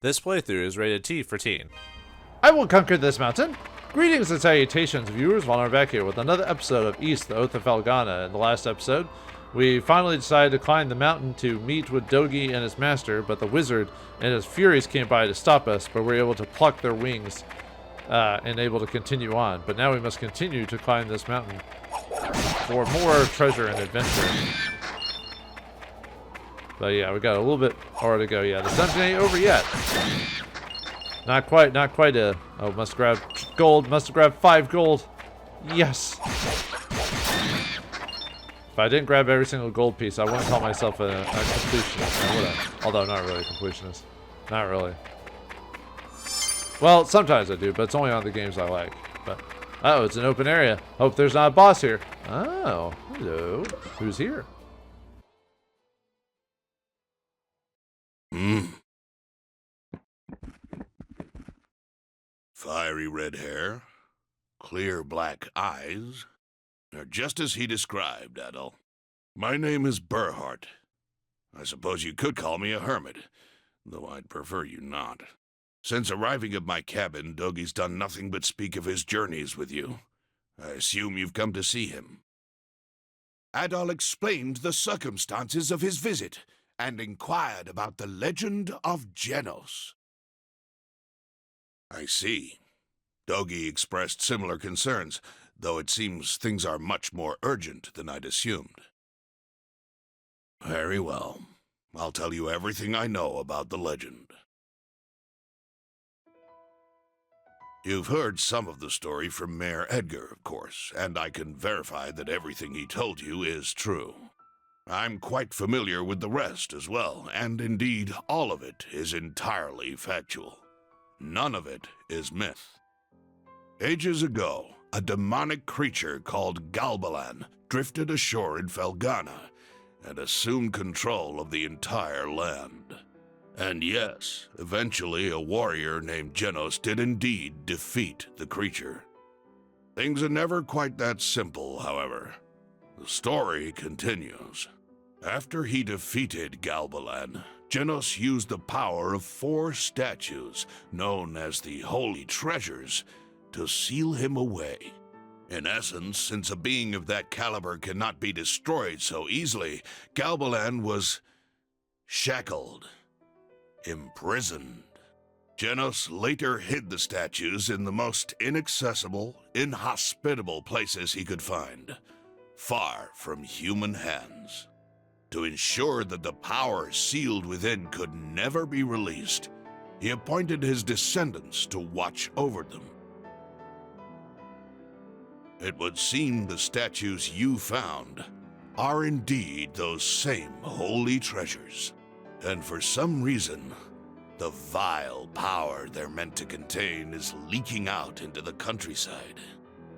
This playthrough is rated T for teen. I will conquer this mountain. Greetings and salutations, viewers. Vauldemare back here with another episode of East, the Oath of Felghana. In the last episode, we finally decided to climb the mountain to meet with Dogi and his master, but the wizard and his furies came by to stop us, but we were able to pluck their wings and able to continue on. But now we must continue to climb this mountain for more treasure and adventure. But yeah, we got a little bit more to go. Yeah, the dungeon ain't over yet. Not quite a... Oh, must grab gold. Must have grabbed 5 gold. Yes. If I didn't grab every single gold piece, I wouldn't call myself a completionist. I would have. Although, not really a completionist. Not really. Well, sometimes I do, but it's only on the games I like. But, oh, it's an open area. Hope there's not a boss here. Oh, hello. Who's here? Fiery red hair, clear black eyes. They're just as he described, Adol. My name is Burhart. I suppose you could call me a hermit, though I'd prefer you not. Since arriving at my cabin, Dogi's done nothing but speak of his journeys with you. I assume you've come to see him. Adol explained the circumstances of his visit and inquired about the legend of Genos. I see. Dogi expressed similar concerns, though it seems things are much more urgent than I'd assumed. Very well. I'll tell you everything I know about the legend. You've heard some of the story from Mayor Edgar, of course, and I can verify that everything he told you is true. I'm quite familiar with the rest as well, and indeed all of it is entirely factual. None of it is myth. Ages ago, a demonic creature called Galbalan drifted ashore in Felghana and assumed control of the entire land. And yes, eventually a warrior named Genos did indeed defeat the creature. Things are never quite that simple, however. The story continues. After he defeated Galbalan, Genos used the power of 4 statues, known as the Holy Treasures, to seal him away. In essence, since a being of that caliber cannot be destroyed so easily, Galbalan was shackled, imprisoned. Genos later hid the statues in the most inaccessible, inhospitable places he could find, far from human hands. To ensure that the power sealed within could never be released, he appointed his descendants to watch over them. It would seem the statues you found are indeed those same holy treasures, and for some reason, the vile power they're meant to contain is leaking out into the countryside.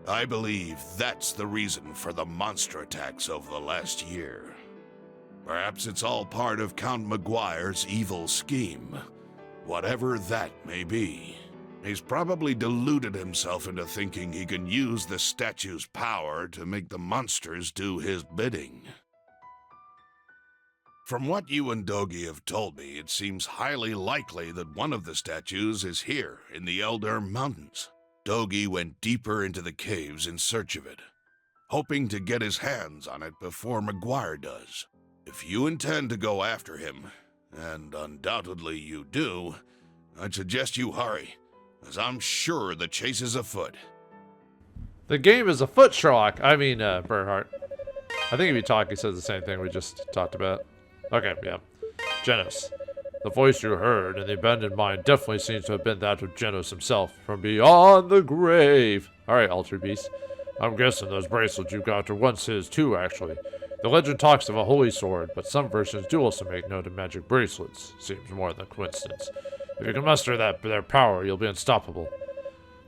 I believe that's the reason for the monster attacks over the last year. Perhaps it's all part of Count Memoire's evil scheme, whatever that may be. He's probably deluded himself into thinking he can use the statue's power to make the monsters do his bidding. From what you and Dogi have told me, it seems highly likely that one of the statues is here in the Elder Mountains. Dogi went deeper into the caves in search of it, hoping to get his hands on it before Memoire does. If you intend to go after him, and undoubtedly you do, I'd suggest you hurry, as I'm sure the chase is afoot. The game is afoot, Sherlock. I mean, Burhart. I think if you talk, he says the same thing we just talked about. Okay, yeah. Genos. The voice you heard in the abandoned mine definitely seems to have been that of Genos himself, from beyond the grave. Alright, Altered Beast. I'm guessing those bracelets you got are once his too, actually. The legend talks of a holy sword, but some versions do also make note of magic bracelets. Seems more than a coincidence. If you can muster their power, you'll be unstoppable.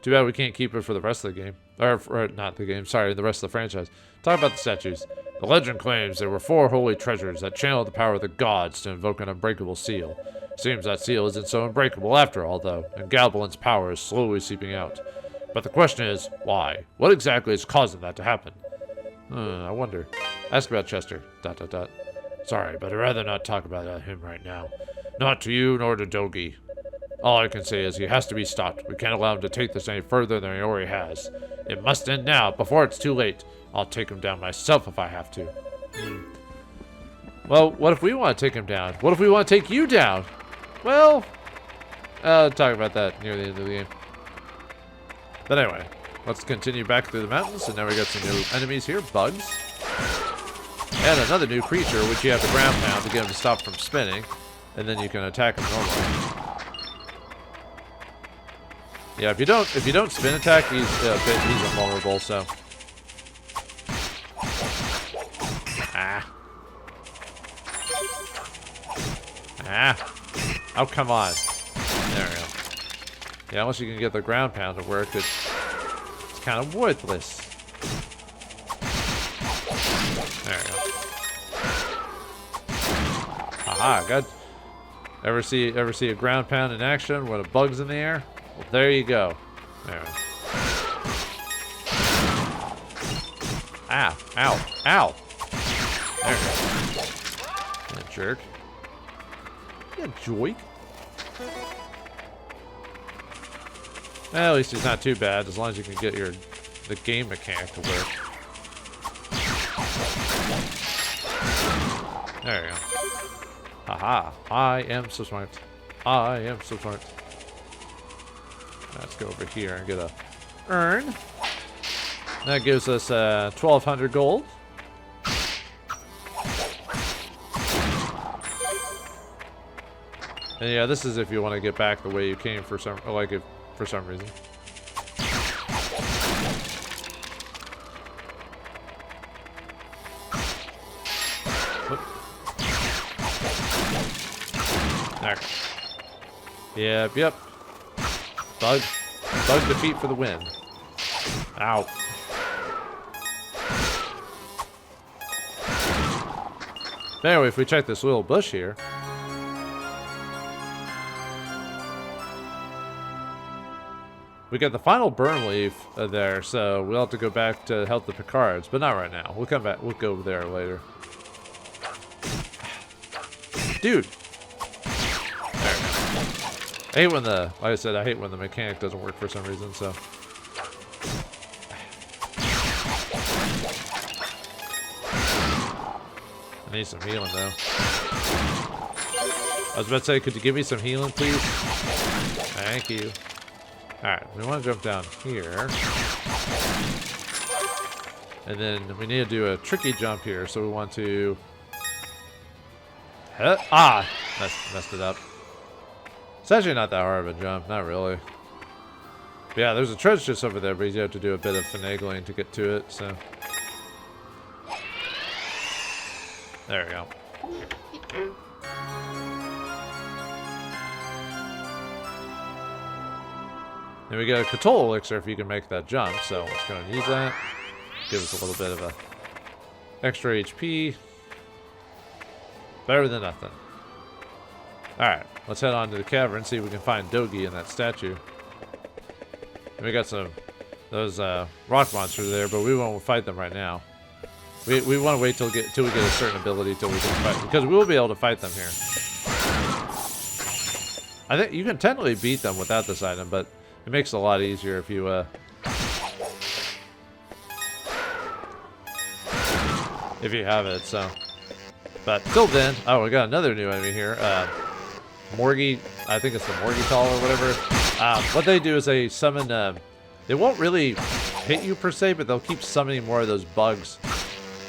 Too bad we can't keep it for the rest of the game. Or not the game, sorry, the rest of the franchise. Talk about the statues. The legend claims there were 4 holy treasures that channeled the power of the gods to invoke an unbreakable seal. Seems that seal isn't so unbreakable after all, though, and Galbalan's power is slowly seeping out. But the question is, why? What exactly is causing that to happen? I wonder. Ask about Chester. ... Sorry, but I'd rather not talk about him right now. Not to you, nor to Dogi. All I can say is he has to be stopped. We can't allow him to take this any further than he already has. It must end now, before it's too late. I'll take him down myself if I have to. Well, what if we want to take him down? What if we want to take you down? Well, talk about that near the end of the game. But anyway, let's continue back through the mountains. And now we got some new enemies here, bugs. And another new creature, which you have to ground pound to get him to stop from spinning. And then you can attack him normally. Yeah, if you don't spin attack, he's invulnerable, so. Oh, come on. There we go. Yeah, unless you can get the ground pound to work, it's kind of worthless. There we go. Haha, good. Ever see a ground pound in action when a bug's in the air? Well, there you go. There we go. Ow, ow, ow. There we go. That jerk. You joik. Well, at least he's not too bad, as long as you can get the game mechanic to work. There you go. Haha. I am so smart. I am so smart. Let's go over here and get a urn. That gives us 1,200 gold. And yeah, this is if you want to get back the way you came for some reason. Whoop. There. Yep. Bug defeat for the win. Ow. Anyway, if we check this little bush here. We got the final burn leaf there, so we'll have to go back to help the Picards, but not right now. We'll come back. We'll go over there later. Dude. There we go. I hate when like I said, I hate when the mechanic doesn't work for some reason, so. I need some healing, though. I was about to say, could you give me some healing, please? Thank you. Alright, we want to jump down here. And then we need to do a tricky jump here, so we want to... Messed it up. It's actually not that hard of a jump, not really. But yeah, there's a treasure chest over there, but you have to do a bit of finagling to get to it, so... There we go. And we get a Cthulhu elixir if you can make that jump, so let's go and use that. Give us a little bit of a extra HP. Better than nothing. Alright, let's head on to the cavern, see if we can find Dogi in that statue. And we got those rock monsters there, but we won't fight them right now. We want to wait till we get a certain ability till we can fight them, because we will be able to fight them here. I think you can technically beat them without this item, but it makes it a lot easier if you have it, so. But till then, oh, we got another new enemy here. Morgie, I think it's the Morgitol or whatever. What they do is they summon, they won't really hit you per se, but they'll keep summoning more of those bugs.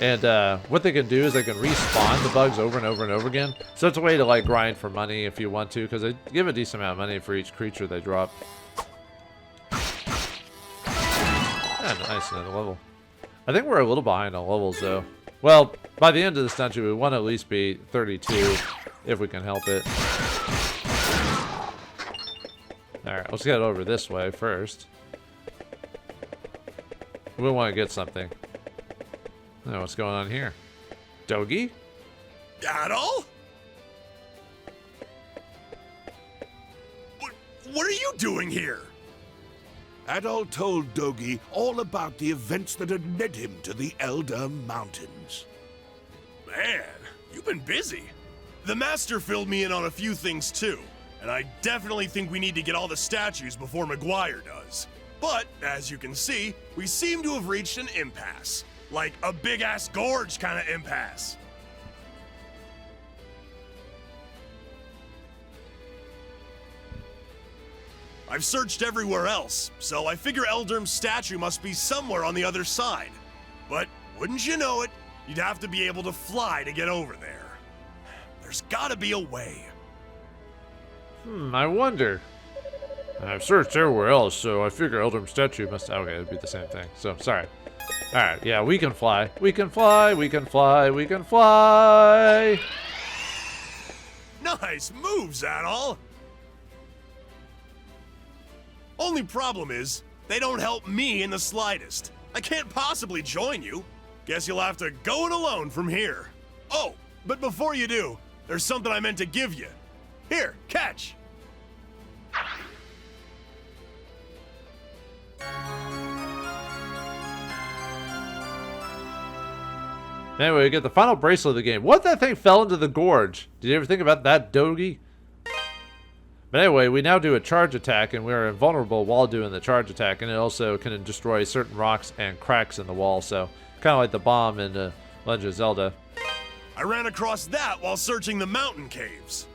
And what they can do is they can respawn the bugs over and over and over again. So it's a way to like grind for money if you want to, because they give a decent amount of money for each creature they drop. Yeah, nice, another level. I think we're a little behind on levels though. Well, by the end of this dungeon, we want to at least be 32 if we can help it. Alright, let's get over this way first. We want to get something. Oh, what's going on here? Dogi? Adol? What are you doing here? Adol told Dogi all about the events that had led him to the Elder Mountains. Man, you've been busy. The Master filled me in on a few things too. and I definitely think we need to get all the statues before Memoire does. But, as you can see, we seem to have reached an impasse. Like a big-ass gorge kind of impasse. I've searched everywhere else, so I figure Elderm's statue must be somewhere on the other side. But, wouldn't you know it, you'd have to be able to fly to get over there. There's gotta be a way. I wonder. I've searched everywhere else, so I figure Elderm's statue must... Okay, it'd be the same thing. So, sorry. Alright, yeah, we can fly. We can fly, we can fly, we can fly! Nice moves, Adol! Only problem is, they don't help me in the slightest. I can't possibly join you. Guess you'll have to go it alone from here. Oh, but before you do, there's something I meant to give you. Here, catch! Anyway, we get the final bracelet of the game. What if that thing fell into the gorge? Did you ever think about that, Dogi? But anyway, we now do a charge attack, and we are invulnerable while doing the charge attack, and it also can destroy certain rocks and cracks in the wall, so kind of like the bomb in Legend of Zelda. I ran across that while searching the mountain caves.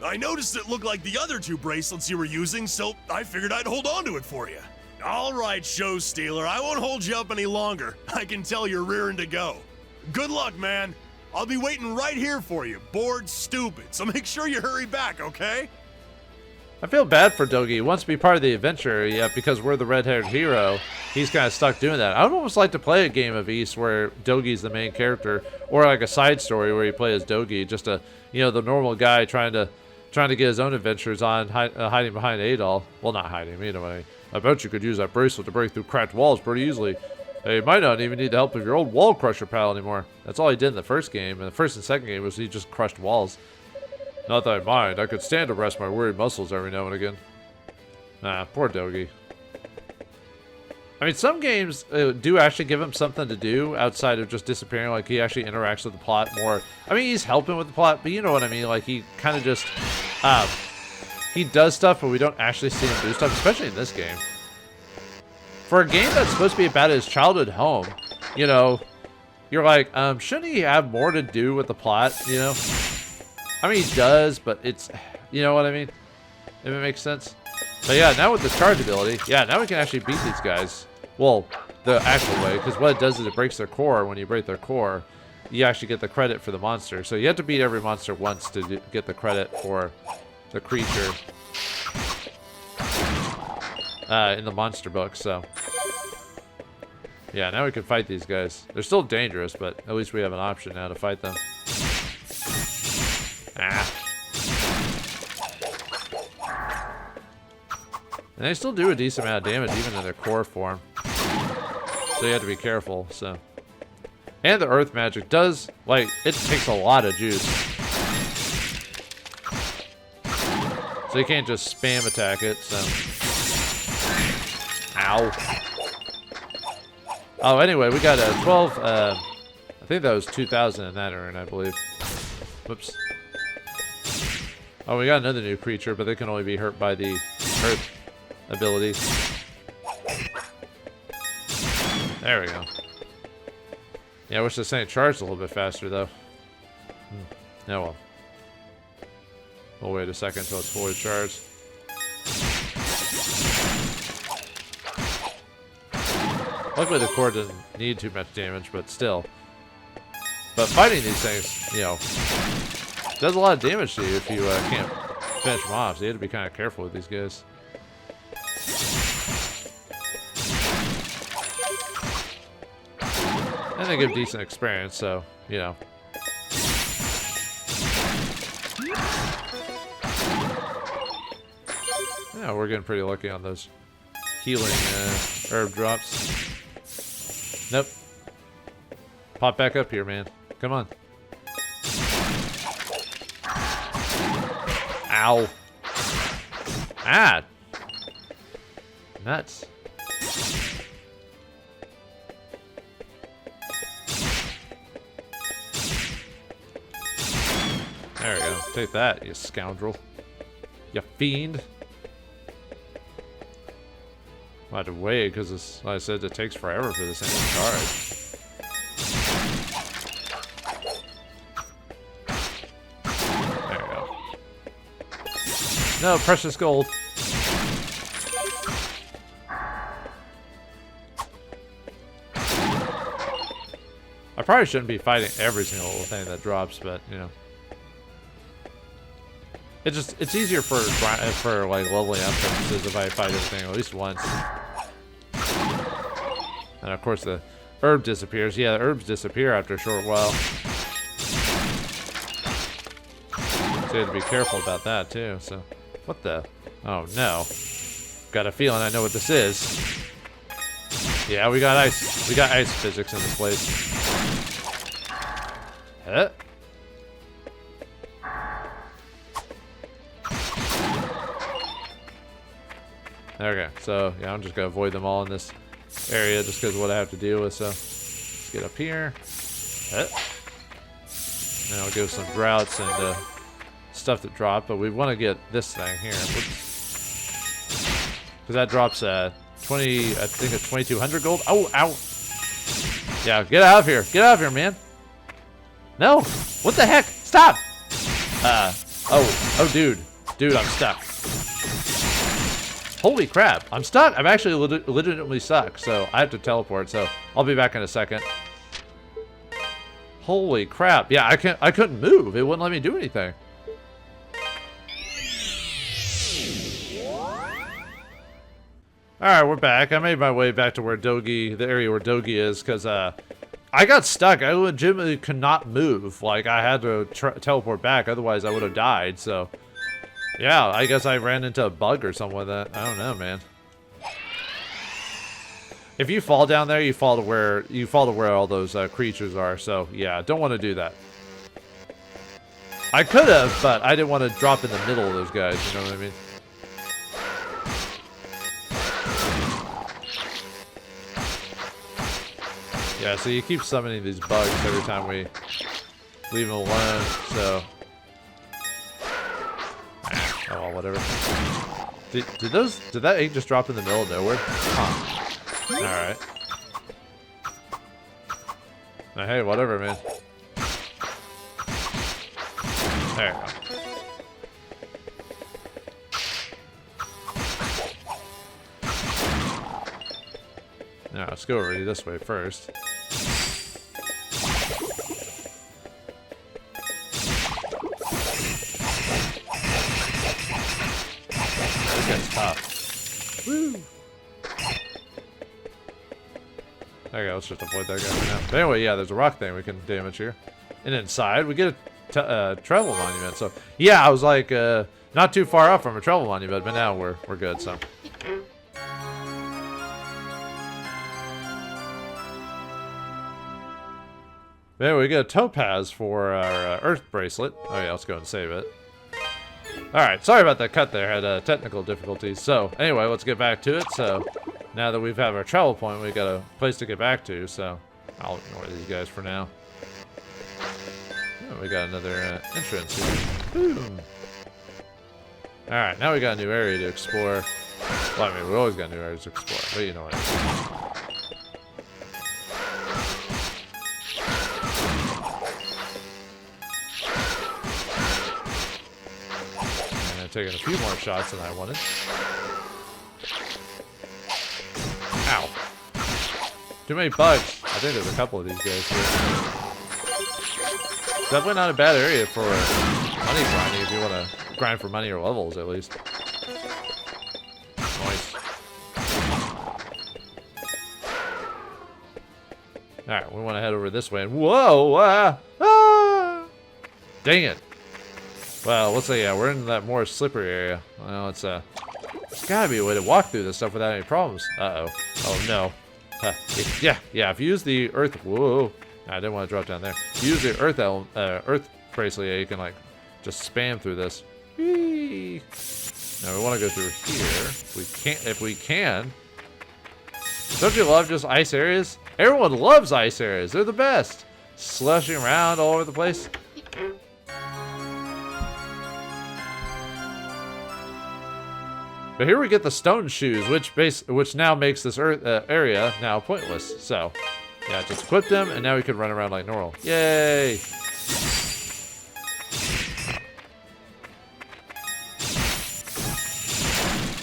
I noticed it looked like the other two bracelets you were using, so I figured I'd hold on to it for you. All right, show stealer, I won't hold you up any longer. I can tell you're rearing to go. Good luck, man. I'll be waiting right here for you, bored stupid, so make sure you hurry back, okay? I feel bad for Dogi. He wants to be part of the adventure, yet because we're the red-haired hero, he's kind of stuck doing that. I would almost like to play a game of Ys where Dogi's the main character, or like a side story where you play as Dogi, just a, you know, the normal guy trying to get his own adventures on, hiding behind Adol. Well, not hiding, you know what I mean. I bet you could use that bracelet to break through cracked walls pretty easily. Hey, you might not even need the help of your old wall crusher pal anymore. That's all he did in the first game, and the first and second game was he just crushed walls. Not that I mind. I could stand to rest my weary muscles every now and again. Nah, poor Dogi. I mean, some games do actually give him something to do outside of just disappearing. Like, he actually interacts with the plot more. I mean, he's helping with the plot, but you know what I mean. Like, he kind of just... he does stuff, but we don't actually see him do stuff, especially in this game. For a game that's supposed to be about his childhood home, you know, you're like, shouldn't he have more to do with the plot, you know? I mean, he does, but it's, you know what I mean? If it makes sense. But yeah, now with the charge ability, yeah, now we can actually beat these guys. Well, the actual way, because what it does is it breaks their core. When you break their core, you actually get the credit for the monster. So you have to beat every monster once to get the credit for the creature in the monster book, so. Yeah, now we can fight these guys. They're still dangerous, but at least we have an option now to fight them. Ah. And they still do a decent amount of damage, even in their core form. So you have to be careful, so. And the earth magic does, like, it takes a lot of juice. So you can't just spam attack it, so. Ow. Oh, anyway, we got a 12, I think that was 2,000 in that urn, I believe. Whoops. Oh, we got another new creature, but they can only be hurt by the earth ability. There we go. Yeah, I wish this thing charged a little bit faster, though. Oh, well. We'll wait a second until it's fully charged. Luckily, the core doesn't need too much damage, but still. But fighting these things, you know, does a lot of damage to you if you can't finish them off, so you have to be kind of careful with these guys. And they give decent experience, so, you know. Yeah, we're getting pretty lucky on those healing herb drops. Nope. Pop back up here, man. Come on. Ow. Ah. Nuts. There we go. Take that, you scoundrel. You fiend. I have to wait because, like I said, it takes forever for this thing to charge. There we go. No, precious gold. I probably shouldn't be fighting every single thing that drops, but you know, it's easier for like leveling up purposes if I fight everything at least once. And of course the herb disappears. Yeah, the herbs disappear after a short while. So you have to be careful about that too. So, what the? Oh no! Got a feeling I know what this is. Yeah, we got ice. We got ice physics in this place. Huh? Okay, so yeah, I'm just gonna avoid them all in this area just because of what I have to deal with. So let's get up here. Huh? Now we'll give some droughts and stuff that drop, but we want to get this thing here because that drops 20. I think it's 2,200 gold. Oh, ow! Yeah, get out of here! Get out of here, man! No! What the heck? Stop! Oh, dude, I'm stuck. Holy crap! I'm stuck. I'm actually legitimately stuck. So I have to teleport. So I'll be back in a second. Holy crap! Yeah, I couldn't move. It wouldn't let me do anything. Alright, we're back. I made my way back to where Dogi, the area where Dogi is, because I got stuck. I legitimately could not move. Like, I had to teleport back, otherwise I would have died, so... Yeah, I guess I ran into a bug or something with that. I don't know, man. If you fall down there, you fall to where all those creatures are, so yeah, don't want to do that. I could have, but I didn't want to drop in the middle of those guys, you know what I mean? Yeah, so you keep summoning these bugs every time we leave them alone, so... Oh, well, whatever. Did that egg just drop in the middle of nowhere? Huh. Alright. Hey, whatever, man. There you go. Now, let's go over this way first. This guy's tough. Woo! There you go, let's just avoid that guy right now. But anyway, yeah, there's a rock thing we can damage here. And inside, we get a travel monument. So, yeah, I was like, not too far off from a travel monument, but now we're good, so. Anyway, we get a topaz for our earth bracelet. Oh yeah, let's go and save it. Alright, sorry about that cut there. Had technical difficulties. So, anyway, let's get back to it. So, now that we've had our travel point, we've got a place to get back to. So, I'll ignore these guys for now. Oh, we got another entrance here. Boom! Alright, now we got a new area to explore. Well, I mean, we always got new areas to explore, but you know what I mean. Taking a few more shots than I wanted. Ow. Too many bugs. I think there's a couple of these guys here. Definitely not a bad area for money grinding if you want to grind for money or levels at least. Nice. Alright, we want to head over this way and whoa! Dang it. Well, let's say, yeah, we're in that more slippery area. Well, it's there's gotta be a way to walk through this stuff without any problems. Uh-oh. Oh, no. Yeah, if you use the earth... Whoa. I didn't want to drop down there. If you use the earth bracelet, yeah, you can, like, just spam through this. Whee! Now, we want to go through here. If we can. Don't you love just ice areas? Everyone loves ice areas. They're the best. Slushing around all over the place. But here we get the stone shoes, which now makes this area now pointless. So, yeah, just equip them, and now we can run around like normal. Yay!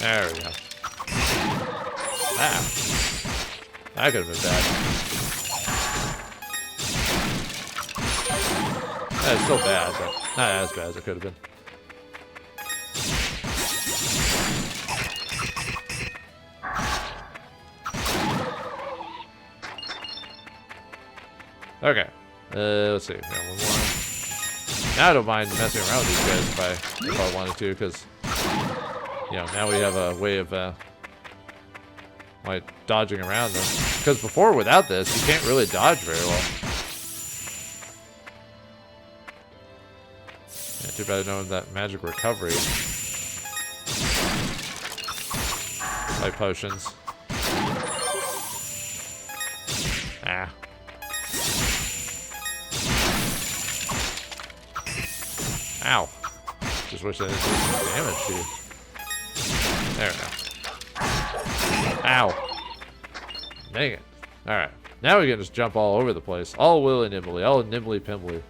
There we go. Ah. That could have been bad. It's still bad, but not as bad as it could have been. Okay. Let's see. Yeah, one more. Now I don't mind messing around with these guys if I wanted to, because you know, now we have a way of like dodging around them. Because before, without this, you can't really dodge very well. Yeah, too bad knowing that magic recovery. Like potions. Ah. Ow. Just wish I didn't do some damage to you. There we go. Ow. Dang it. Alright. Now we can just jump all over the place. All willy-nimbly. All nimbly-pimbly.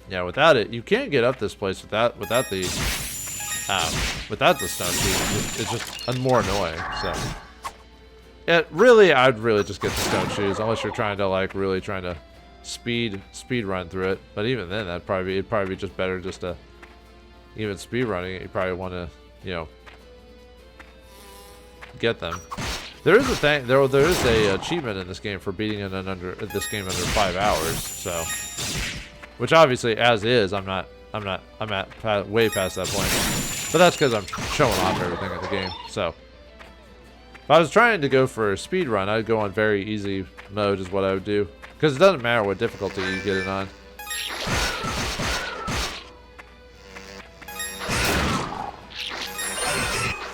Yeah, without it, you can't get up this place without the stone shoes. It's just more annoying, so. Yeah, really, I'd really just get the stone shoes, unless you're trying to, like, really trying to speed run through it. But even then, it'd probably be just better just to, even speed running it, you probably want to, you know, get them. There is a thing, there is a achievement in this game for beating it under 5 hours, so. Which obviously, as is, I'm at way past that point. But that's because I'm showing off everything in the game. So, if I was trying to go for a speed run, I'd go on very easy mode is what I would do. Because it doesn't matter what difficulty you get it on.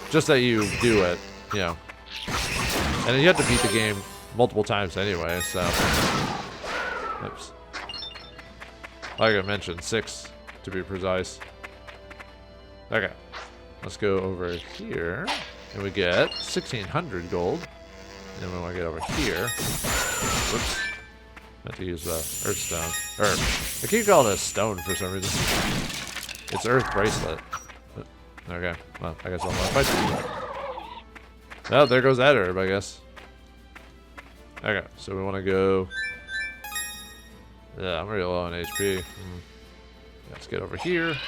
Just that you do it, you know. And you have to beat the game multiple times anyway, so. Oops. Like I mentioned, 6 to be precise. Okay, let's go over here, and we get 1,600 gold. And when we get over here, whoops, I have to use Earth Stone. I keep calling it a stone for some reason. It's Earth Bracelet. Okay, well, I guess I'll fight you. Oh, there goes that herb, I guess. Okay, so we want to go. Yeah, I'm really low on HP. Let's get over here. And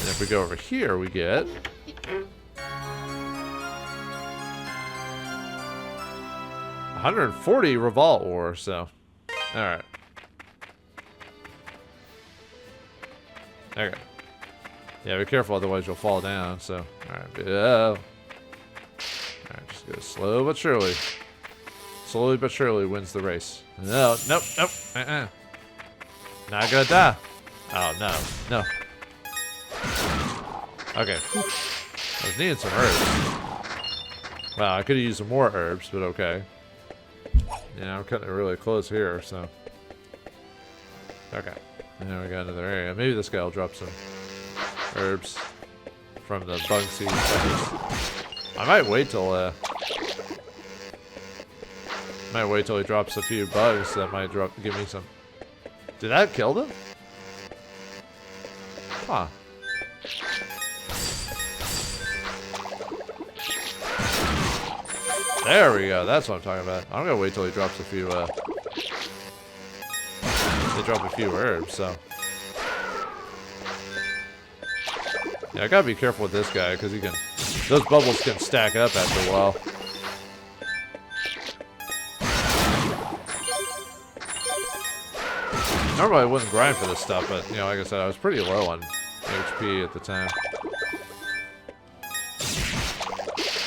if we go over here, we get 140 Revolve ore, so. Alright. Okay. Yeah, be careful, otherwise you'll fall down, so. Alright, Alright, just go slow but surely. Slowly but surely wins the race. No, nope. Not gonna die. Oh, no. Okay. I was needing some herbs. Wow, I could have used some more herbs, but okay. Yeah, I'm cutting it really close here, so. Okay. And now we got another area. Maybe this guy will drop some herbs from the bug seed. I might wait till he drops a few bugs that might give me some. Did that kill them? Huh. There we go. That's what I'm talking about. I'm gonna wait till he drops a few. They drop a few herbs, so. Yeah, I gotta be careful with this guy because those bubbles can stack up after a while. Normally I wouldn't grind for this stuff, but, you know, like I said, I was pretty low on HP at the time.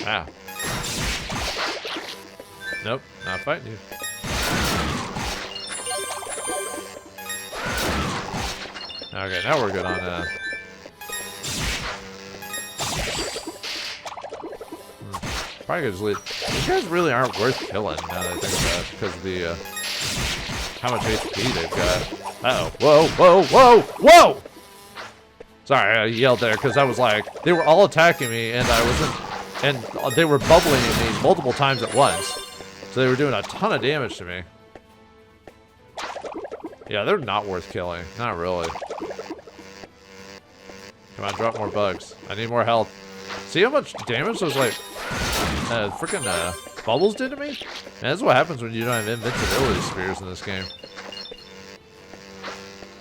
Ah. Nope, not fighting you. Okay, now we're good on, probably could just leave. These guys really aren't worth killing, now that I think about it, because of the, how much HP they've got. Uh-oh. Whoa! Sorry, I yelled there because I was like, they were all attacking me and I wasn't, and they were bubbling at me multiple times at once. So they were doing a ton of damage to me. Yeah, they're not worth killing. Not really. Come on, drop more bugs. I need more health. See how much damage those, like, freaking bubbles did to me? Man, that's what happens when you don't have invincibility spheres in this game.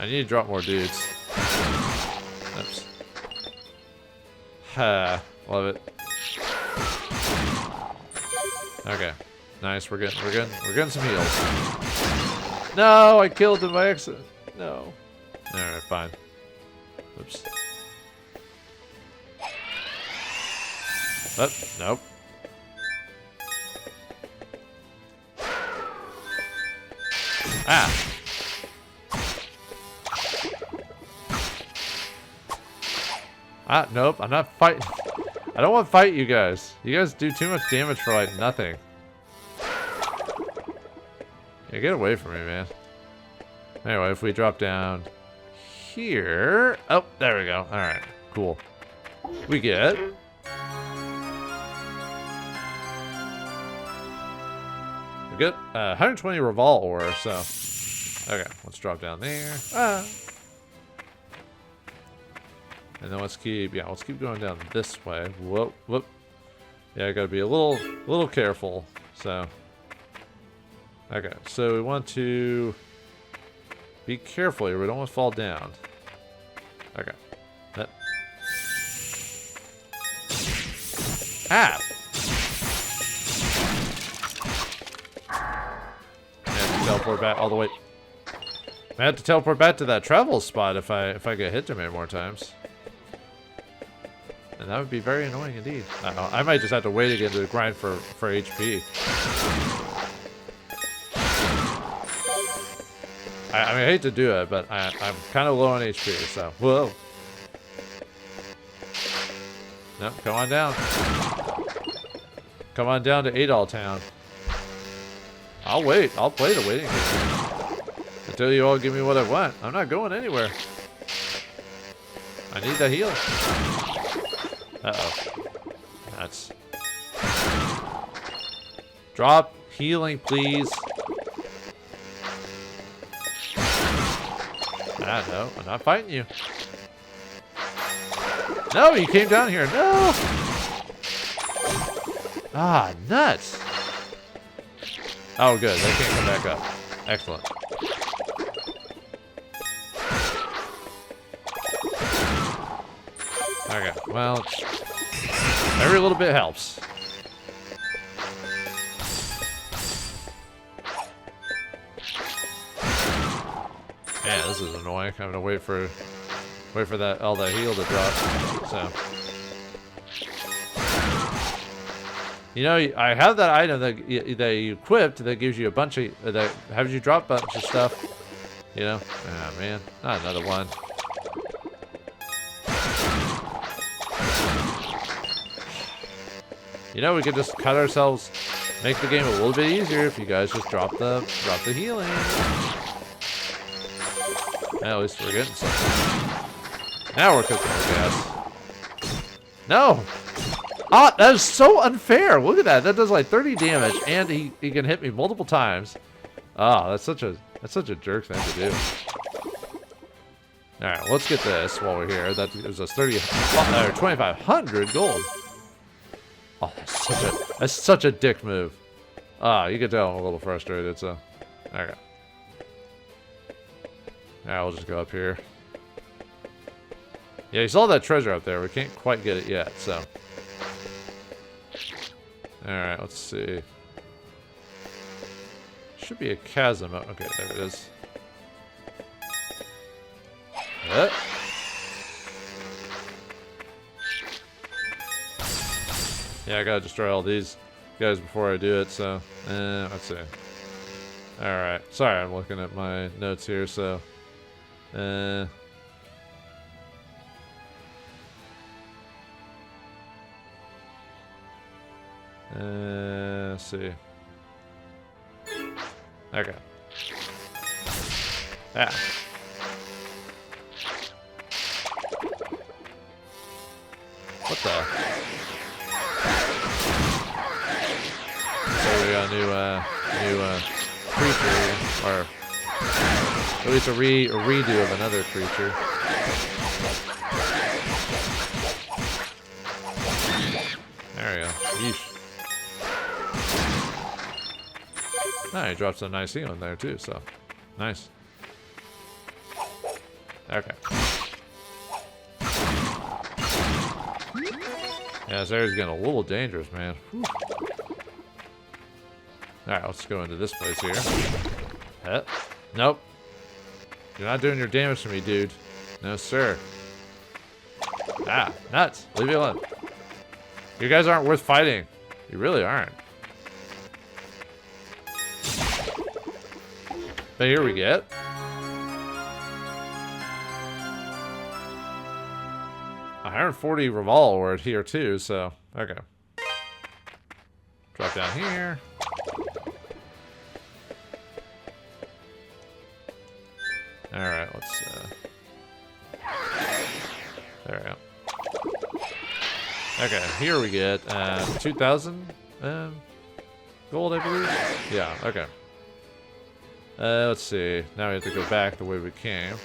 I need to drop more dudes. Oops. Love it. Okay. Nice, we're getting some heals. No, I killed him by accident. No. Alright, fine. Oops. Oh, nope. Ah. Ah, nope, I'm not fighting. I don't want to fight you guys. You guys do too much damage for, like, nothing. Yeah, get away from me, man. Anyway, if we drop down here... Oh, there we go. Alright, cool. We get... We get 120 Referral ore, so... Okay, let's drop down there. Ah. And then let's keep going down this way. Whoop, whoop. Yeah, I gotta be a little careful. So, okay. So we want to be careful here. We don't want to fall down. Okay. That. Ah. I have to teleport back all the way. I have to teleport back to that travel spot if I get hit too many more times. And that would be very annoying indeed. I might just have to wait again to grind for HP. I mean, I hate to do it, but I'm kind of low on HP, so... Whoa. No, come on down. Come on down to Adol Town. I'll wait. I'll play the waiting game. Until you all give me what I want. I'm not going anywhere. I need the heal. Uh-oh. That's... Drop healing, please. Ah, no. I'm not fighting you. No, you came down here. No! Ah, nuts. Oh, good. They can't come back up. Excellent. Okay, well, every little bit helps. Man, this is annoying. Having to wait for that all that heal to drop. So, you know, I have that item that you equipped that gives you a bunch of that has you drop a bunch of stuff. You know, ah man, not another one. You know, we could just cut ourselves, make the game a little bit easier if you guys just drop the healing. At least we're getting something. Now we're cooking with gas. No! Ah, that is so unfair. Look at that. That does like 30 damage, and he can hit me multiple times. Ah, that's such a jerk thing to do. All right, let's get this while we're here. That gives us 2,500 gold. Oh, that's such a dick move. Ah, you can tell I'm a little frustrated. So, okay. Yeah, we'll just go up here. Yeah, you saw that treasure up there. We can't quite get it yet, so. Alright, let's see. Should be a chasm. Oh, okay, there it is. Yeah, I gotta destroy all these guys before I do it, so. Let's see. Alright. Sorry, I'm looking at my notes here, so. Let's see. Okay. Ah. What the? So we got a new creature, or at least a redo of another creature. There we go. Yeesh. Oh, he dropped some nice healing there too, so nice. Okay. Yeah, this area's getting a little dangerous, man. Alright, let's go into this place here. Nope. You're not doing your damage to me, dude. No, sir. Ah, nuts. Leave me alone. You guys aren't worth fighting. You really aren't. But here we get. $140 Referral award here too, so okay. Drop down here. Alright, let's there we go. Okay, here we get 2,000 gold, I believe. Yeah, okay. Let's see. Now we have to go back the way we came.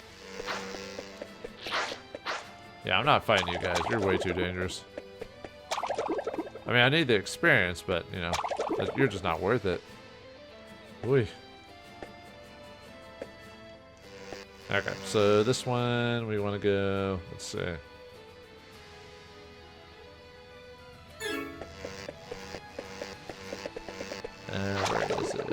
Yeah, I'm not fighting you guys. You're way too dangerous. I mean, I need the experience, but, you know, you're just not worth it. Oy. Okay, so this one, we want to go, let's see. Where is it?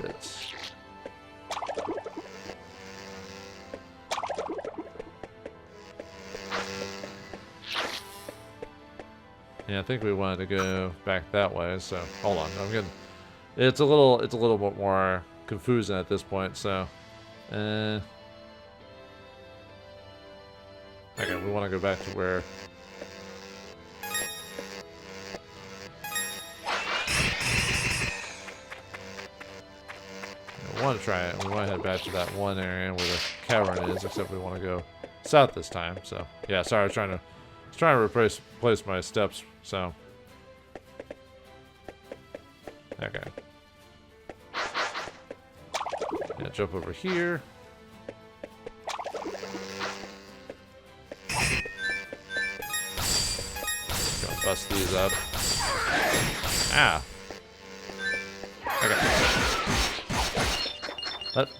Yeah, I think we wanted to go back that way, so hold on. I'm getting it's a little bit more confusing at this point, so okay, we want to go back to where we want to try it. We want to head back to that one area where the cavern is, except we want to go south this time. So yeah, sorry, I was trying to replace my steps, so okay. Yeah, jump over here. Gonna bust these up. Ah. Okay.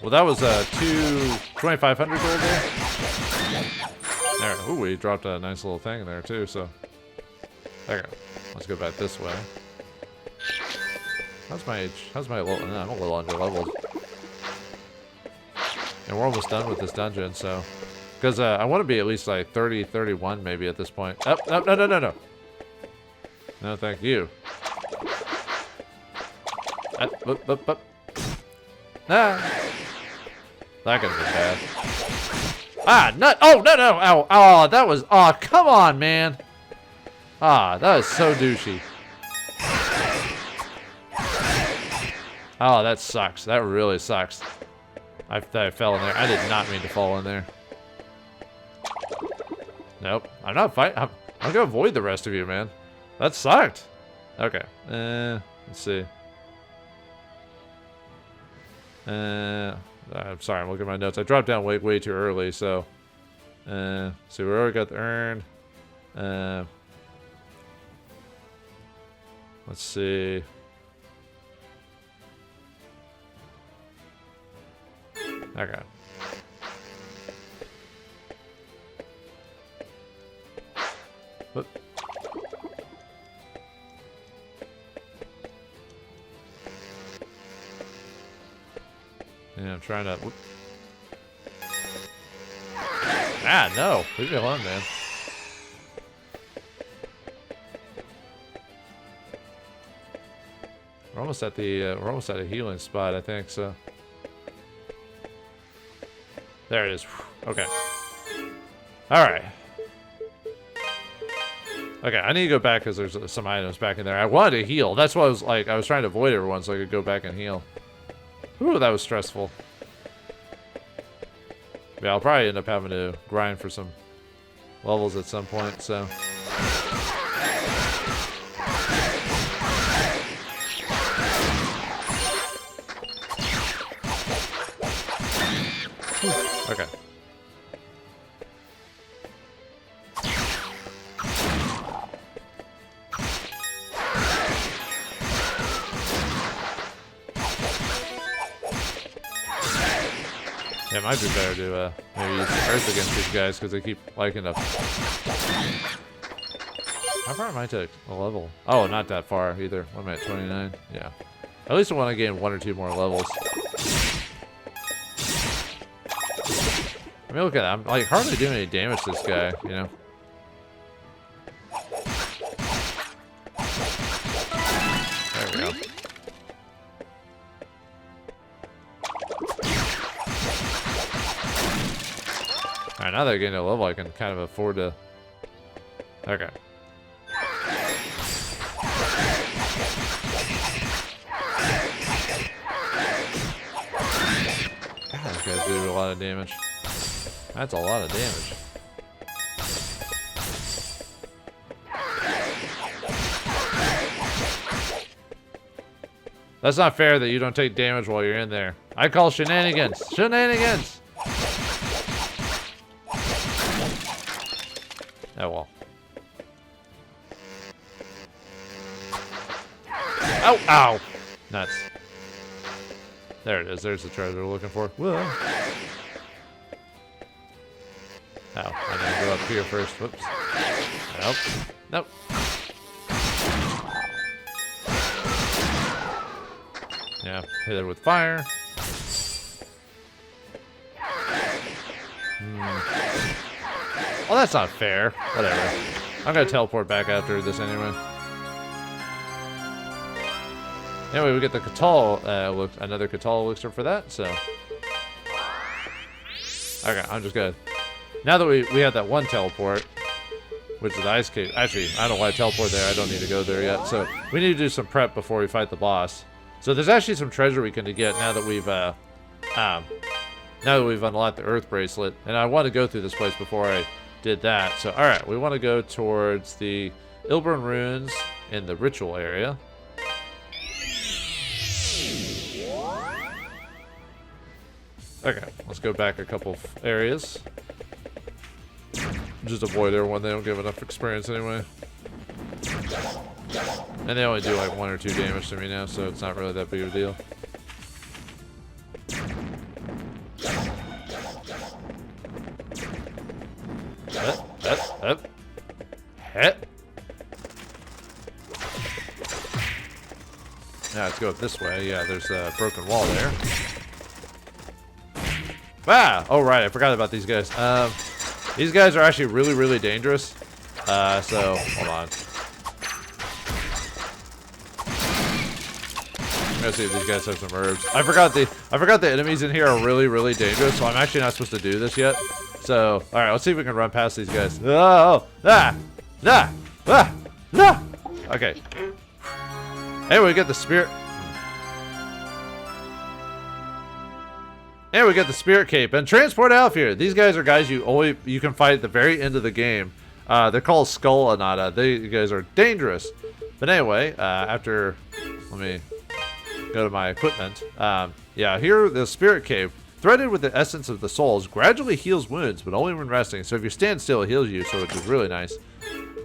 Well, that was 2,500 gold there. There. Ooh, we dropped a nice little thing there too. So, okay, let's go back this way. How's my level? No, I'm a little under leveled. And we're almost done with this dungeon, so because I want to be at least like 30, 31 maybe at this point. Oh, no. No, thank you. Up. Ah. That could have been bad. Ah, nut. Oh, no. Ow. Oh, that was. Oh, come on, man. Ah, that is so douchey. Oh, that sucks. That really sucks. I fell in there. I did not mean to fall in there. Nope. I'm not fighting. I'm gonna avoid the rest of you, man. That sucked. Okay. Let's see. I'm sorry, I'm looking at my notes. I dropped down way too early, so we already got the urn. Let's see. Okay. Whoop. Yeah, I'm trying to. Whoop. Ah, no! Leave me alone, man. We're almost at a healing spot, I think. So there it is. Okay. All right. Okay, I need to go back because there's some items back in there. I wanted to heal. That's what I was like. I was trying to avoid everyone so I could go back and heal. Ooh, that was stressful. Yeah, I'll probably end up having to grind for some levels at some point, so. Yeah, it might be better to maybe use the Earth against these guys because they keep liking to. How far am I to a level? Oh, not that far either. What am I at, 29? Yeah. At least I want to gain 1 or 2 more levels. I mean, look at that. I'm like hardly doing any damage to this guy, you know? There we go. Alright, now that I get a level, I can kind of afford to... Okay. God, these guys do a lot of damage. That's a lot of damage. That's not fair that you don't take damage while you're in there. I call shenanigans. Shenanigans! Oh well. Ow! Ow! Nuts. There it is. There's the treasure we're looking for. Whoa. Oh, I need to go up here first. Whoops. Nope. Nope. Yeah, hit it with fire. Well, that's not fair. Whatever. I'm gonna teleport back after this anyway. Anyway, we get the Catal, another Catal elixir for that, so. Okay, I'm just gonna. Now that we have that one teleport, which is the ice cave. Actually, I don't know why I teleport there. I don't need to go there yet. So we need to do some prep before we fight the boss. So there's actually some treasure we can get now that we've unlocked the Earth Bracelet. And I want to go through this place before I did that. So all right, we want to go towards the Ilbern Ruins in the ritual area. Okay, let's go back a couple areas. Just avoid everyone, they don't give enough experience anyway. And they only do like 1 or 2 damage to me now, so it's not really that big of a deal. Up. Now let's go up this way. Yeah, there's a broken wall there. Ah! Oh, right, I forgot about these guys. These guys are actually really, really dangerous. So, hold on. I'm gonna see if these guys have some herbs. I forgot the enemies in here are really, really dangerous, so I'm actually not supposed to do this yet. So, alright, let's see if we can run past these guys. Oh! Ah! Ah! Ah! Ah! Okay. Hey, we get the spirit. And we got the Spirit Cape and Transport Alfheim. These guys are guys you can fight at the very end of the game. They're called Skull Anata. You guys are dangerous. But anyway, after let me go to my equipment. Yeah, here the Spirit Cape, threaded with the essence of the souls, gradually heals wounds, but only when resting. So if you stand still, it heals you, so which is really nice.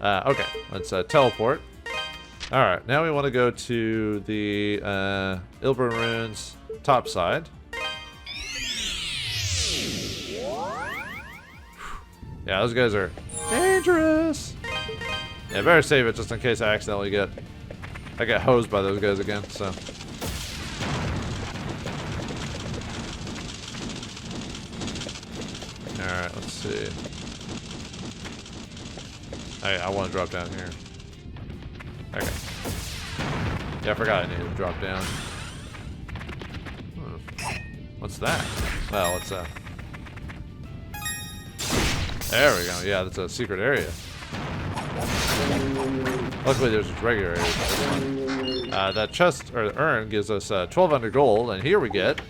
Okay, let's teleport. All right, now we want to go to the Ilbern Ruins top side. Yeah, those guys are dangerous. Yeah, better save it just in case I accidentally get hosed by those guys again, so. Alright, let's see. Hey, I want to drop down here. Okay. Yeah, I forgot I needed to drop down. What's that? Well, what's that? There we go. Yeah, that's a secret area. Luckily, there's just regular areas. This one. That chest or urn gives us 1,200 gold, and here we get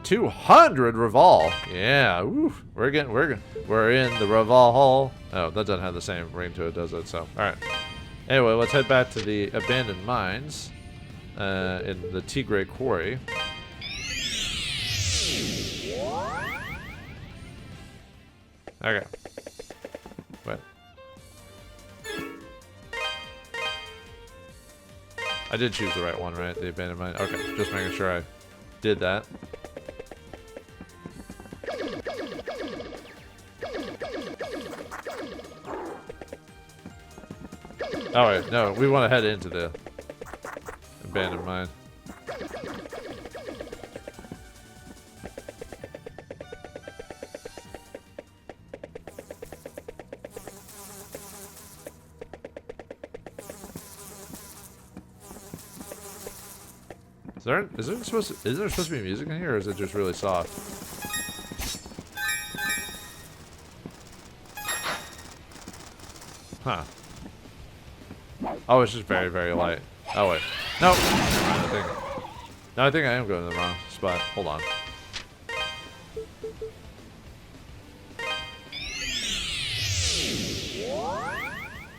200 Referral. Yeah, woo, we're in the Referral Hall. Oh, that doesn't have the same ring to it, does it? So, all right. Anyway, let's head back to the abandoned mines in the Tigray Quarry. Okay. What? I did choose the right one, right? The abandoned mine. Okay, just making sure I did that. Oh wait, no, we want to head into the abandoned mine. Is there supposed to be music in here, or is it just really soft? Huh. Oh, it's just very, very light. Oh, wait. Nope. I think I am going to the wrong spot. Hold on.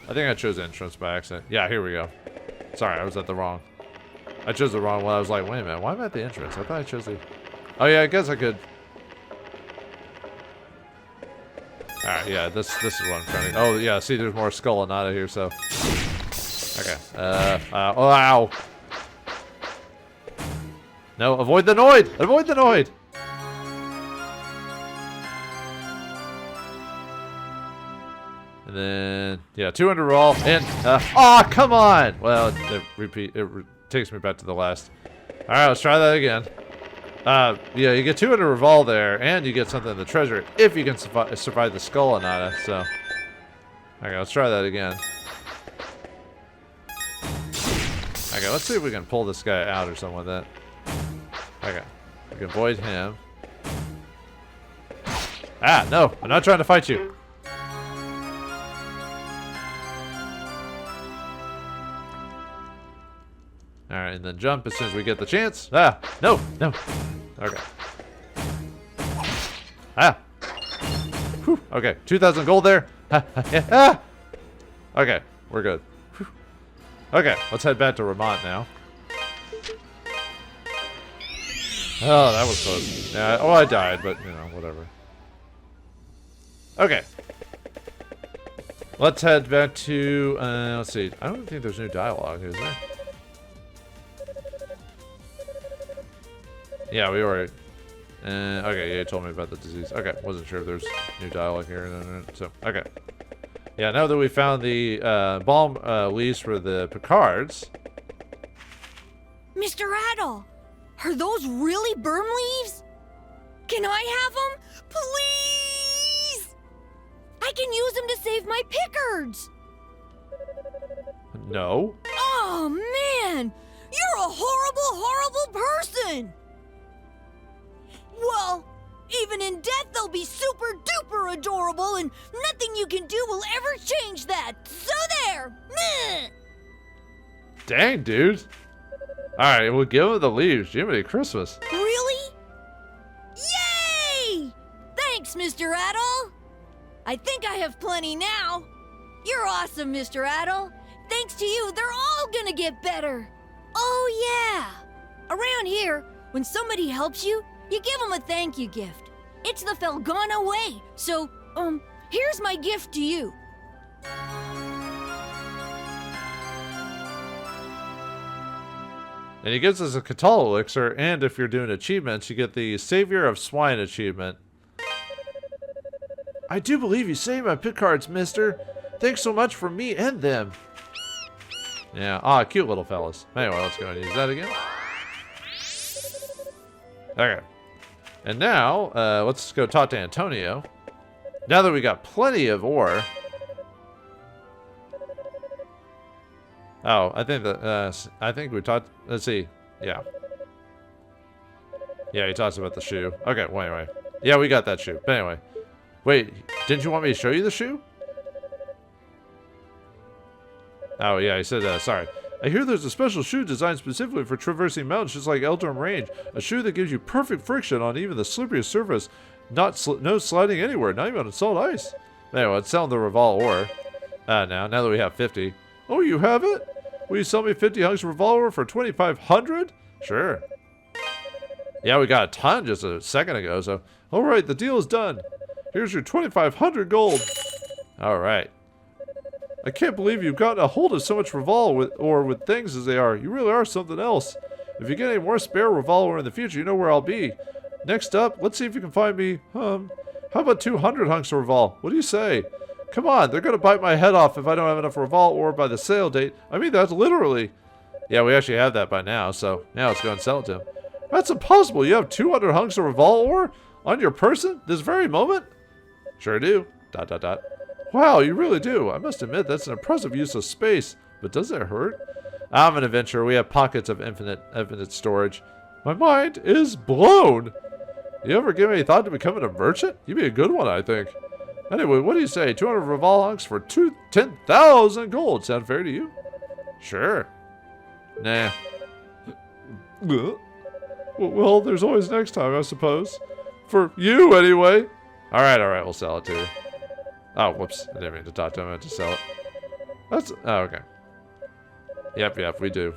I think I chose entrance by accident. Yeah, here we go. Sorry, I was at the wrong. I chose the wrong one. I was like, wait a minute, why am I at the entrance? I thought I chose the... Oh yeah, I guess I could... Alright, yeah, this is what I'm trying to... Oh yeah, see, there's more Skull-a-nata here, so... Okay, oh, ow! No, avoid the Noid! Avoid the Noid! And then, yeah, 200 roll, and, oh, come on! Well, it takes me back to the last. Alright, let's try that again. Yeah, you get 200 revolve there, and you get something in the treasure if you can survive the Skull-a-nata, so. Okay, let's try that again. Okay, let's see if we can pull this guy out or something like that. Okay, we can avoid him. Ah, no, I'm not trying to fight you. Alright, and then jump as soon as we get the chance. Ah, no, no. Okay. Ah. Whew. Okay, 2,000 gold there. Ah. Okay, we're good. Whew. Okay, let's head back to Vermont now. Oh, that was close. Yeah, oh, I died, but, you know, whatever. Okay. Let's head back to, let's see. I don't think there's new dialogue, is there? Yeah, we already... okay, yeah, you told me about the disease. Okay, wasn't sure if there's new dialogue here. So, okay. Yeah, now that we found the balm leaves for the Picards... Mr. Adol, are those really berm leaves? Can I have them? Please! I can use them to save my Picards! No. Oh, man! You're a horrible, horrible person! Well, even in death they'll be super duper adorable and nothing you can do will ever change that. So there! Meh. Dang, dude. Alright, we'll give him the leaves. Jiminy Christmas. Really? Yay! Thanks, Mr. Adol. I think I have plenty now. You're awesome, Mr. Adol. Thanks to you, they're all gonna get better. Oh, yeah. Around here, when somebody helps you, you give them a thank you gift. It's the Felghana way. So, here's my gift to you. And he gives us a Catal elixir, and if you're doing achievements, you get the Savior of Swine achievement. I do believe you saved my Picards, mister. Thanks so much for me and them. Yeah, cute little fellas. Anyway, let's go and use that again. Okay. And now, let's go talk to Antonio. Now that we got plenty of ore. Oh, I think that, I think we talked, let's see. Yeah. Yeah, he talks about the shoe. Okay, well, anyway. Yeah, we got that shoe. But anyway. Wait, didn't you want me to show you the shoe? Oh, yeah, he said, sorry. I hear there's a special shoe designed specifically for traversing mountains just like Eldorm Range. A shoe that gives you perfect friction on even the slipperiest surface. No sliding anywhere, not even on solid ice. Anyway, let's sell the Referral ore. Now that we have 50. Oh, you have it? Will you sell me 50 hunks of Referral ore for 2,500? Sure. Yeah, we got a ton just a second ago, so... Alright, the deal is done. Here's your 2,500 gold. Alright. I can't believe you've gotten a hold of so much Revolve with things as they are. You really are something else. If you get any more spare Revolver in the future, you know where I'll be. Next up, let's see if you can find me, how about 200 hunks of Revolve? What do you say? Come on, they're gonna bite my head off if I don't have enough Revolve ore by the sale date. I mean, that's literally. Yeah, we actually have that by now, so now let's go and sell it to him. That's impossible. You have 200 hunks of Revolve ore on your person this very moment? Sure do. ... Wow, you really do. I must admit, that's an impressive use of space. But does it hurt? I'm an adventurer. We have pockets of infinite storage. My mind is blown. You ever give any thought to becoming a merchant? You'd be a good one, I think. Anyway, what do you say? 200 Revolve hunks for 10,000 gold. Sound fair to you? Sure. Nah. Well, there's always next time, I suppose. For you, anyway. All right, we'll sell it to you. Oh, whoops. I didn't mean to talk to him. I meant to sell it. Oh, okay. Yep, we do.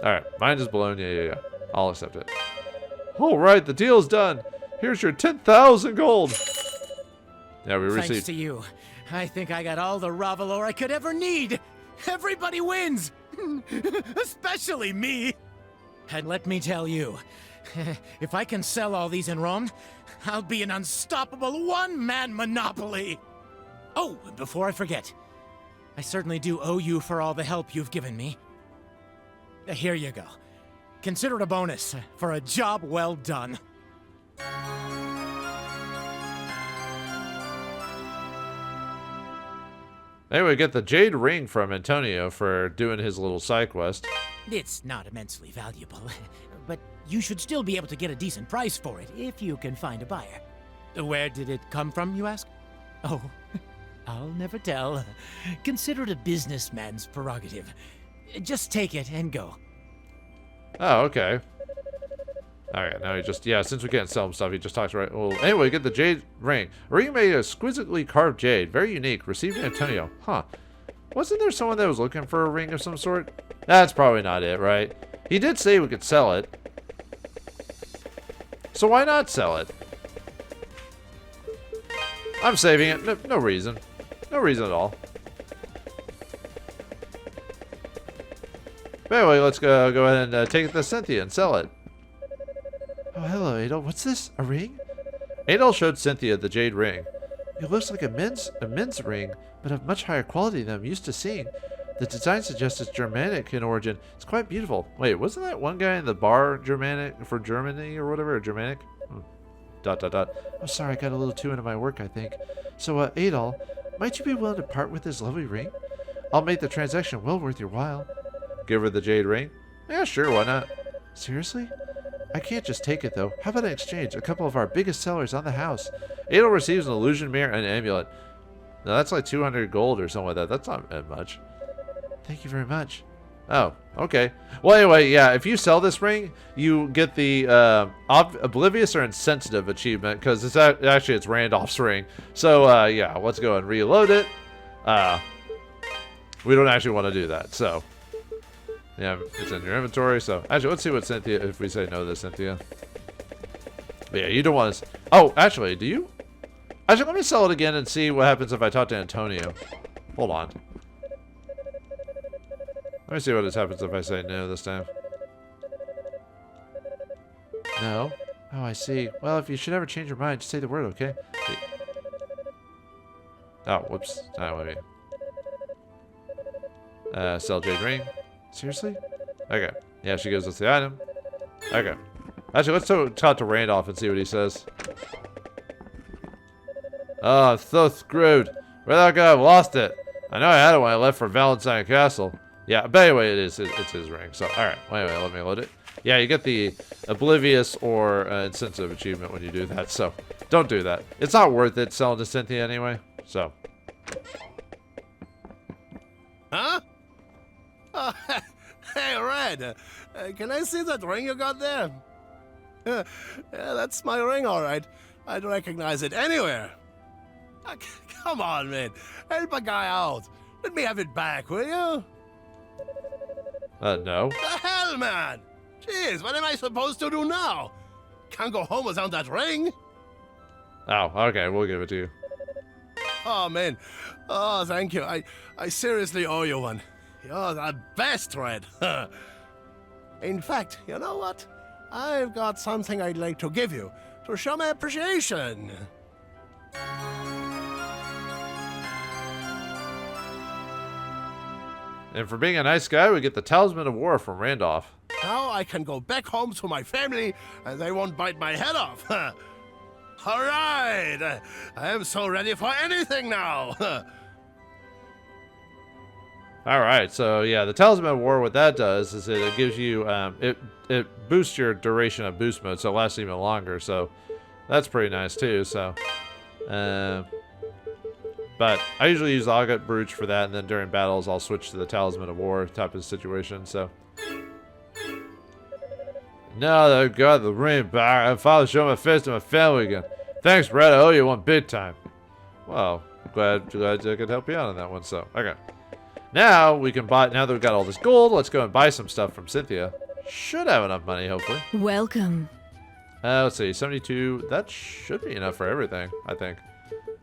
All right, mine is blown. Yeah. I'll accept it. All right, the deal's done. Here's your 10,000 gold. Yeah, we received. Thanks to you. I think I got all the Revolver I could ever need. Everybody wins. Especially me. And let me tell you, if I can sell all these in Rome, I'll be an unstoppable one-man monopoly. Oh, before I forget, I certainly do owe you for all the help you've given me. Here you go. Consider it a bonus for a job well done. Anyway, get the jade ring from Antonio for doing his little side quest. It's not immensely valuable, but you should still be able to get a decent price for it if you can find a buyer. Where did it come from, you ask? Oh, I'll never tell. Consider it a businessman's prerogative. Just take it and go. Oh, okay. Alright, now he just, since we can't sell him stuff, he just talks right. Well, anyway, get the jade ring. A ring made of exquisitely carved jade. Very unique. Received by Antonio. Huh. Wasn't there someone that was looking for a ring of some sort? That's probably not it, right? He did say we could sell it. So why not sell it? I'm saving it. No reason. No reason at all. But anyway, let's go ahead and take it to Cynthia and sell it. Oh, hello, Adol. What's this? A ring? Adol showed Cynthia the jade ring. It looks like a men's ring, but of much higher quality than I'm used to seeing. The design suggests it's Germanic in origin. It's quite beautiful. Wait, wasn't that one guy in the bar Germanic for Germany or whatever? Or Germanic? ... I'm sorry, I got a little too into my work, I think. So, Adol, might you be willing to part with this lovely ring? I'll make the transaction well worth your while. Give her the jade ring? Yeah, sure, why not? Seriously? I can't just take it, though. How about an exchange? A couple of our biggest sellers on the house. Adol receives an illusion mirror and an amulet. Now, that's like 200 gold or something like that. That's not much. Thank you very much. Oh, okay. Well, anyway, yeah, if you sell this ring, you get the Oblivious or Insensitive achievement, because it's actually it's Randolph's ring. So, yeah, let's go and reload it. We don't actually want to do that, so... Yeah, it's in your inventory, so... Actually, let's see what Cynthia... If we say no to Cynthia. But yeah, you don't want to... Oh, actually, do you? Actually, let me sell it again and see what happens if I talk to Antonio. Hold on. Let me see what happens if I say no this time. No? Oh, I see. Well, if you should ever change your mind, just say the word, okay? Oh, whoops. Let me... sell jade ring. Seriously? Okay. Yeah, she gives us the item. Okay. Actually, let's talk to Randolph and see what he says. Oh, I'm so screwed. Where the heck I've lost it? I know I had it when I left for Valentine Castle. Yeah, but anyway, it's his ring. So, alright. Well, anyway, let me load it. Yeah, you get the Oblivious or Insensitive achievement when you do that, so don't do that. It's not worth it selling to Cynthia anyway, so. Huh? Oh, hey, Red. Can I see that ring you got there? Yeah, that's my ring, all right. I'd recognize it anywhere. Come on, man. Help a guy out. Let me have it back, will you? No. The hell, man! Jeez, what am I supposed to do now? Can't go home without that ring. Oh, okay, we'll give it to you. Oh, man. Oh, thank you. I seriously owe you one. You're the best, Red. In fact, you know what? I've got something I'd like to give you to show my appreciation. And for being a nice guy, we get the Talisman of War from Randolph. Now I can go back home to my family, and they won't bite my head off. All right! I am so ready for anything now! Alright, so yeah, the Talisman of War, what that does is it gives you, it boosts your duration of boost mode, so it lasts even longer, so that's pretty nice too, so. But I usually use the Augut Brooch for that, and then during battles I'll switch to the Talisman of War type of situation, so. Now that I've got the ring back, I finally show my face to my family again. Thanks, Brett, I owe you one big time. Well, glad I could help you out on that one, so, okay. Now we can buy, now that we've got all this gold, let's go and buy some stuff from Cynthia. Should have enough money, hopefully. Welcome. Let's see, 72, that should be enough for everything, I think.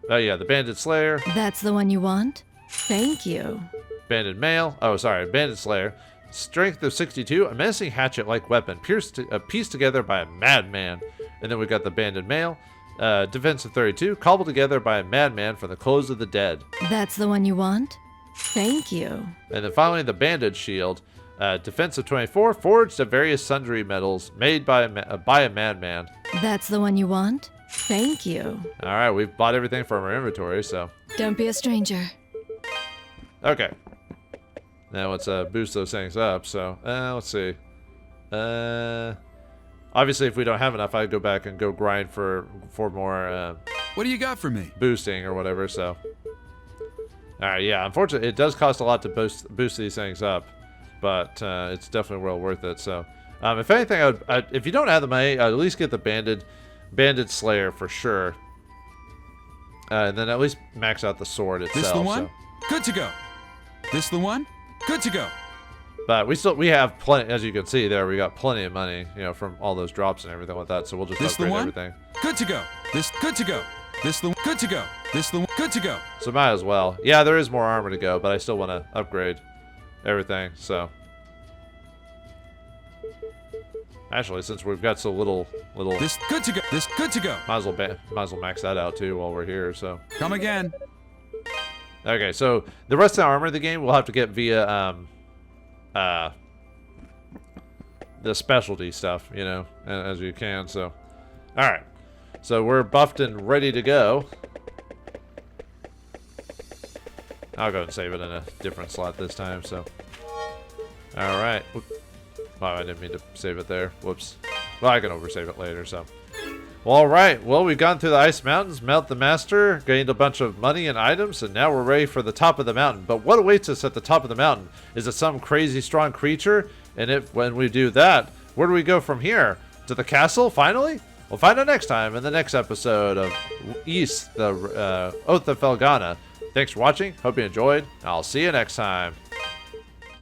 Oh yeah, the Banded Slayer. That's the one you want? Thank you. Banded Mail, oh sorry, Banded Slayer. Strength of 62, a menacing hatchet-like weapon, pieced together by a madman. And then we got the Banded Mail. Defense of 32, cobbled together by a madman from the clothes of the dead. That's the one you want? Thank you. And then finally the Banded Shield. Defense of 24, forged of various sundry metals, made by a madman. That's the one you want? Thank you. Alright, we've bought everything from our inventory, so. Don't be a stranger. Okay. Now let's boost those things up, so, let's see. Obviously if we don't have enough, I'd go back and go grind for more, What do you got for me? boosting or whatever, so. Alright, yeah, unfortunately it does cost a lot to boost these things up, but it's definitely well worth it, so. If anything, if you don't have the money, I'd at least get the Banded Slayer for sure. And then at least max out the sword itself. This the one? So. Good to go. This the one? Good to go. But we have plenty, as you can see there, we got plenty of money, you know, from all those drops and everything like that. So we'll just This the upgrade one? everything. Good to go. This good to go. This the good to go. This the good to go. So might as well. Yeah, there is more armor to go, but I still want to upgrade everything. So actually, since we've got so little, This good to go. This good to go. might as well max that out too while we're here. So Come again. okay, so the rest of the armor of the game we'll have to get via the specialty stuff, you know, as you can. So all right, so we're buffed and ready to go. I'll go and save it in a different slot this time. So all right. Wow, I didn't mean to save it there. Whoops. Well, I can oversave it later, so. Well, all right. Well, we've gone through the Ice Mountains, met the Master, gained a bunch of money and items, and now we're ready for the top of the mountain. But what awaits us at the top of the mountain? Is it some crazy strong creature? And when we do that, where do we go from here? To the castle, finally? We'll find out next time in the next episode of East, the Oath of Felghana. Thanks for watching. Hope you enjoyed. I'll see you next time.